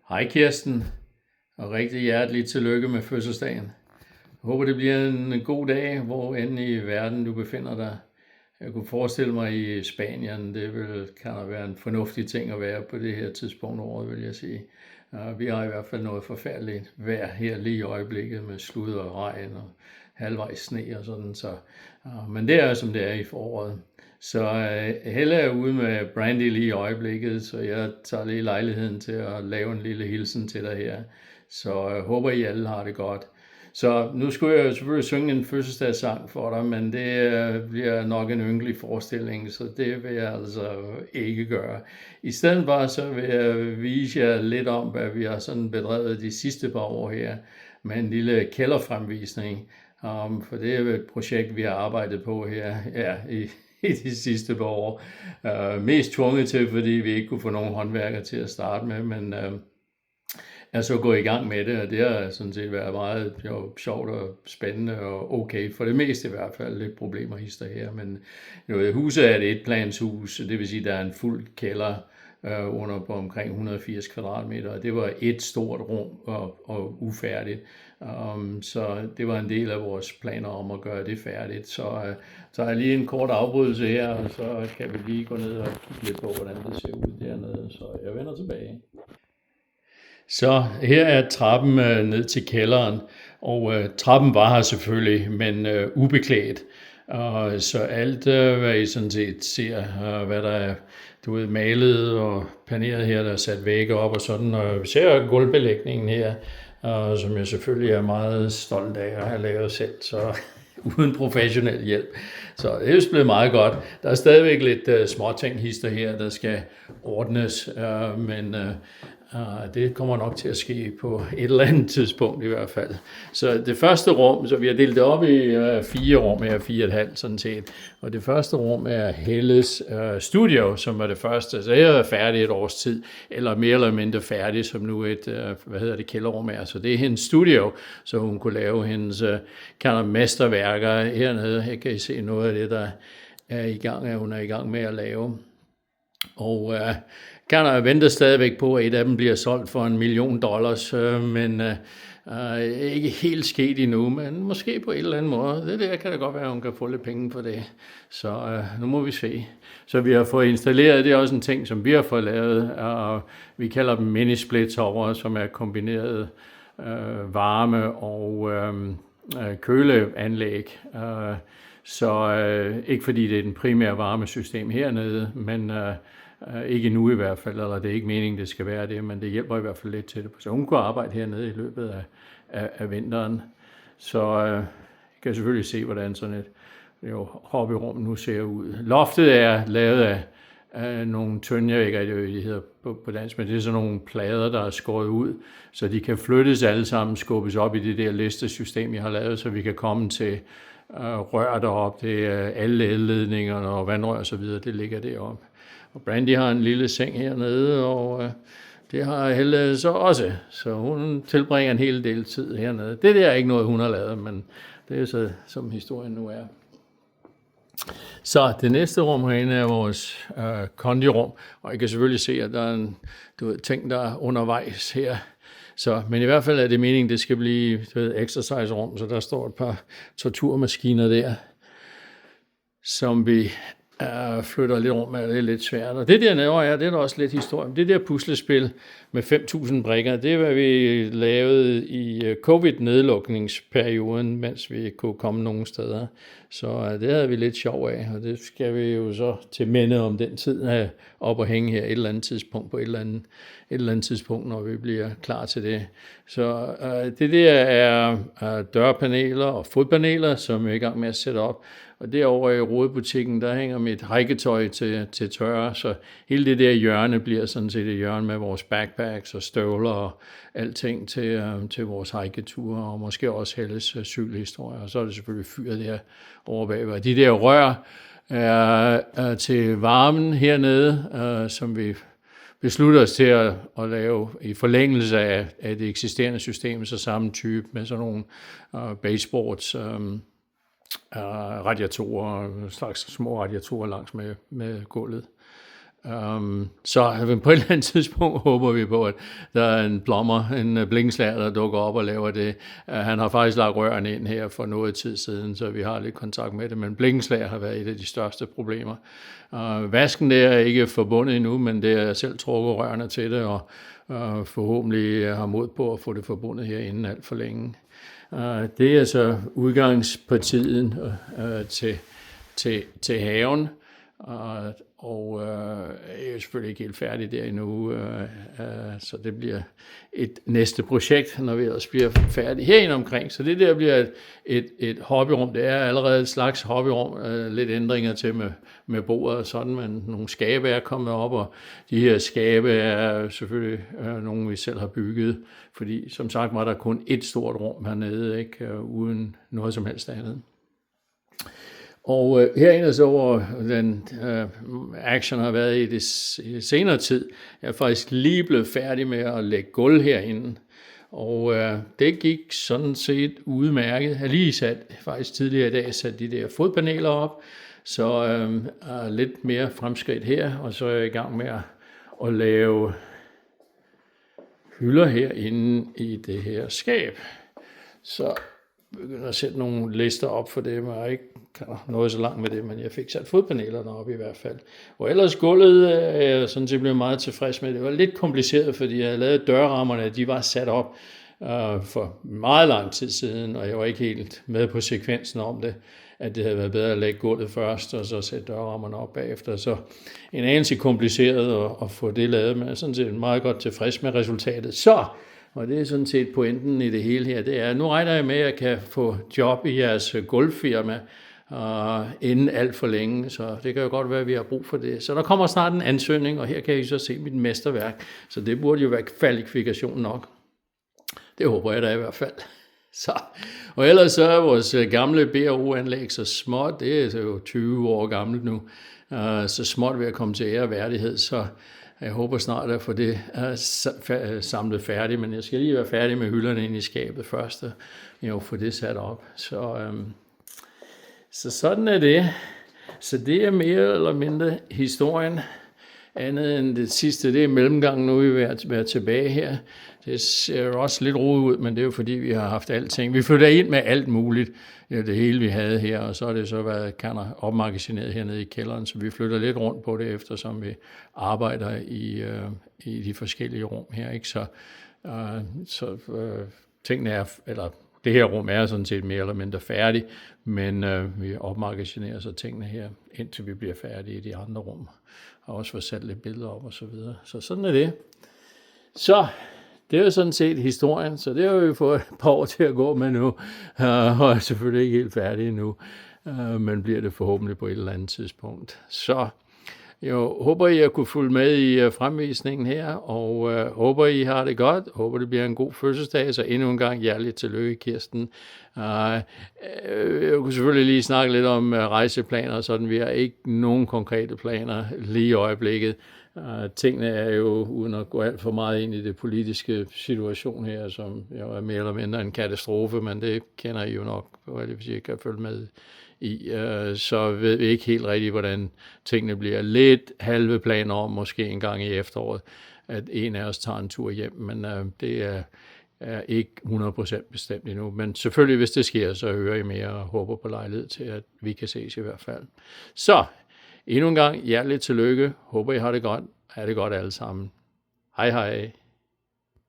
Hej Kirsten, og rigtig hjertelig tillykke med fødselsdagen. Jeg håber, det bliver en god dag, hvor end i verden du befinder dig. Jeg kunne forestille mig i Spanien, kan der være en fornuftig ting at være på det her tidspunkt af året, vil jeg sige. Vi har i hvert fald noget forfærdeligt vejr her lige i øjeblikket med slud og regn og halvvejs sne og sådan. Men det er som det er i foråret. Så Helle er ude med Brandy lige i øjeblikket, så jeg tager lige lejligheden til at lave en lille hilsen til dig her. Så jeg håber, I alle har det godt. Så nu skulle jeg selvfølgelig synge en fødselsdagssang for dig, men det bliver nok en ynkelig forestilling, så det vil jeg altså ikke gøre. I stedet for så vil jeg vise jer lidt om, hvad vi har sådan bedrevet de sidste par år her, med en lille kælderfremvisning. For det er et projekt, vi har arbejdet på her i de sidste par år. Mest tvunget til, fordi vi ikke kunne få nogen håndværkere til at starte med, men er så gået i gang med det, og det har sådan set været meget sjovt og spændende og okay, for det meste i hvert fald. Lidt problemer hister her, men huset er et etplanshus, det vil sige, at der er en fuld kælder under på omkring 180 kvadratmeter, og det var et stort rum og ufærdigt. Så det var en del af vores planer om at gøre det færdigt. Så er lige en kort afbrydelse her, og så kan vi lige gå ned og kigge lidt på, hvordan det ser ud dernede. Så jeg vender tilbage. Så her er trappen ned til kælderen, og trappen var her selvfølgelig, men ubeklædt. Så alt, hvad I sådan set ser, hvad der er malet og paneret her, der er sat vægge op og sådan, og vi ser gulvbelægningen her, som jeg selvfølgelig er meget stolt af at have lavet selv, så uden professionel hjælp. Så det er jo blevet meget godt. Der er stadigvæk lidt småting hister her, der skal ordnes, men det kommer nok til at ske på et eller andet tidspunkt i hvert fald. Så det første rum, så vi har delt det op i 4 rum, her 4,5 sådan set. Og det første rum er Helles studio, som var det første. Så det er færdigt et års tid, eller mere eller mindre færdigt, som nu et, kælderrum er. Så det er hendes studio, så hun kunne lave hendes mesterværker hernede. Her kan I se noget af det, der er i gang, hun er i gang med at lave. Og Kanada venter stadigvæk på, at et af dem bliver solgt for $1 million, men ikke helt sket endnu, men måske på et eller andet måde. Det der kan da godt være, at hun kan få lidt penge for det. Så nu må vi se. Så vi har fået installeret, det er også en ting, som vi har fået lavet, og vi kalder dem mini-splits over, som er kombineret varme og køleanlæg. Så ikke fordi det er den primære varmesystem hernede, men ikke nu i hvert fald, eller det er ikke meningen, det skal være det, men det hjælper i hvert fald lidt til det. Så hun kunne arbejde hernede i løbet af vinteren. Så jeg kan selvfølgelig se, hvordan sådan et hobbyrum nu ser ud. Loftet er lavet af nogle tynde, jeg ikke rigtig de hedder på dansk, men det er sådan nogle plader, der er skåret ud, så de kan flyttes alle sammen, skubbes op i det der listesystem, jeg har lavet, så vi kan komme til rør derop. Det er alle elledningerne og vandrør og så videre, det ligger deroppe. Og Brandy har en lille seng hernede, og det har Helle så også. Så hun tilbringer en hel del tid hernede. Det der er ikke noget, hun har lavet, men det er så, som historien nu er. Så det næste rum herinde er vores kondirum, og I kan selvfølgelig se, at der er en ting, der er undervejs her. Men i hvert fald er det meningen, det skal blive exercise-rum, så der står et par torturmaskiner der, som vi flytter lidt rundt med, det er lidt svært. Og det dernede det er der også lidt historie. Det der puslespil med 5.000 brikker, det er, hvad vi lavede i covid-nedlukningsperioden, mens vi ikke kunne komme nogen steder. Så det havde vi lidt sjov af, og det skal vi jo så til minde om den tid have op og hænge her et eller andet tidspunkt, på et eller andet tidspunkt, når vi bliver klar til det. Så det der er dørpaneler og fodpaneler, som vi er i gang med at sætte op. Og derovre i rodebutikken, der hænger mit hiketøj til tørre, så hele det der hjørne bliver sådan set et hjørne med vores backpacks og støvler og alting til vores hiketure, og måske også Helles cykelhistorie. Og så er det selvfølgelig fyret der over bagved. De der rør er til varmen hernede, som vi beslutter os til at lave i forlængelse af det eksisterende system, så samme type med sådan nogle baseboards, radiatorer, slags små radiatorer langs med gulvet. Så på et eller andet tidspunkt håber vi på, at der er en plommer, en blikkenslager, der dukker op og laver det. Han har faktisk lagt rørene ind her for noget tid siden, så vi har lidt kontakt med det, men blikkenslager har været et af de største problemer. Vasken der er ikke forbundet endnu, men det er selv trukket rørene til det, og forhåbentlig har mod på at få det forbundet her inden alt for længe. Det er så udgangspartiet til haven. Og jeg er selvfølgelig ikke helt færdig der endnu, så det bliver et næste projekt, når vi ellers bliver færdige herinde omkring. Så det der bliver et hobbyrum. Det er allerede et slags hobbyrum, lidt ændringer til med bordet og sådan, men nogle skabe er kommet op, og de her skabe er selvfølgelig nogle, vi selv har bygget, fordi som sagt var der kun et stort rum hernede, ikke, uden noget som helst andet. Og herinde så over den action har været i det senere tid. Jeg er faktisk lige blevet færdig med at lægge gulv herinde. Og det gik sådan set udmærket. Jeg har lige faktisk tidligere i dag sat de der fodpaneler op. Så lidt mere fremskridt her. Og så er jeg i gang med at lave hylder herinde i det her skab. Så begynder at sætte nogle lister op for det, men jeg ikke kan noget så langt med det, men jeg fik sat fodpanelerne op i hvert fald. Og ellers gulvet er jeg sådan set blevet meget tilfreds med. Det var lidt kompliceret, fordi jeg havde lavet dørrammerne, de var sat op for meget lang tid siden, og jeg var ikke helt med på sekvensen om det, at det havde været bedre at lægge gulvet først, og så sætte dørrammerne op bagefter. Så en anelse kompliceret at få det lavet, men jeg er sådan set meget godt tilfreds med resultatet. Så og det er sådan set pointen i det hele her, det er, nu regner jeg med, at jeg kan få job i jeres gulvfirma inden alt for længe, så det kan jo godt være, at vi har brug for det. Så der kommer snart en ansøgning, og her kan I så se mit mesterværk, så det burde jo være kvalifikation nok. Det håber jeg da i hvert fald. Så. Og ellers så er vores gamle BRO-anlæg så småt, det er jo 20 år gammelt nu, så småt ved at komme til ære og værdighed, så jeg håber snart at få det samlet færdigt, men jeg skal lige være færdig med hylderne ind i skabet først, og jo få det sat op. Så sådan er det. Så det er mere eller mindre historien. Andet end det sidste, det er mellemgangen, nu vi være tilbage her. Det ser også lidt rodet ud, men det er jo fordi, vi har haft alting. Vi flytter ind med alt muligt, det hele vi havde her, og så er det så været opmagasineret hernede i kælderen, så vi flytter lidt rundt på det, eftersom vi arbejder i de forskellige rum her. Ikke? Så tingene er, eller det her rum er sådan set mere eller mindre færdigt, men vi opmagasinerer så tingene her, indtil vi bliver færdige i de andre rum. Og også få sat lidt billeder op og så videre. Så sådan er det. Så det er jo sådan set historien, så det har vi fået et par år til at gå med nu, og er selvfølgelig ikke helt færdig endnu, men bliver det forhåbentlig på et eller andet tidspunkt. Så jeg håber, I har kunne følge med i fremvisningen her, og håber, I har det godt. Håber, det bliver en god fødselsdag, så endnu en gang hjerteligt tillykke, Kirsten. Jeg kunne selvfølgelig lige snakke lidt om rejseplaner og sådan. Vi har ikke nogen konkrete planer lige i øjeblikket. Tingene er jo, uden at gå alt for meget ind i det politiske situation her, som jo er mere eller mindre en katastrofe, men det kender I jo nok, hvis I kan følge med i, så ved vi ikke helt rigtigt, hvordan tingene bliver. Lidt halve planer om, måske en gang i efteråret, at en af os tager en tur hjem, men det er ikke 100% bestemt endnu. Men selvfølgelig, hvis det sker, så hører I mere og håber på lejlighed til, at vi kan ses i hvert fald. Så, endnu en gang hjerteligt tillykke. Håber, I har det godt. Ha' det godt alle sammen. Hej hej.